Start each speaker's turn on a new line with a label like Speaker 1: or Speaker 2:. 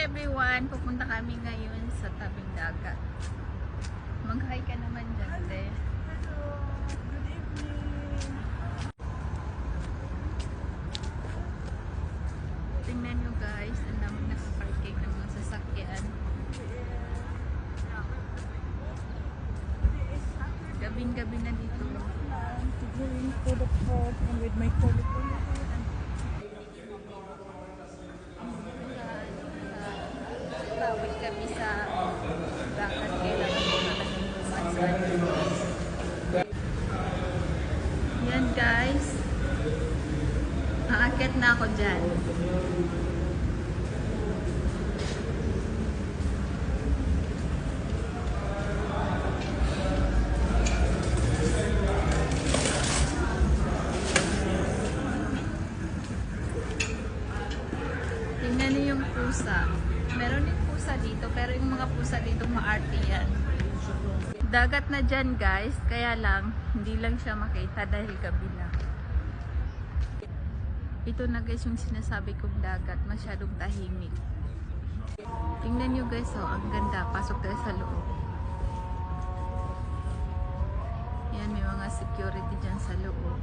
Speaker 1: everyone! Pupunta kami ngayon sa tabing dagat. Mag-hi ka naman dyan, te.
Speaker 2: Hello, good evening.
Speaker 1: Tingnan nyo guys, ang dami nakaparking ng mga sasakyan. Gabing-gabi na dito.
Speaker 2: Going to the park and with my colleague.
Speaker 1: Tawid kami sa dagat. Kailangan ko na lumasan. Yan guys. Aakyat na ako dyan. Tingnan niyo yung pusa. Meron din pusa dito, pero yung mga pusa dito maarte yan. Dagat na dyan guys, kaya lang, hindi lang siya makita dahil gabi na. Ito na guys yung sinasabi kong dagat, masyadong tahimik. Tingnan nyo guys, oh, ang ganda. Pasok tayo sa loob. Yan, may mga security dyan sa loob.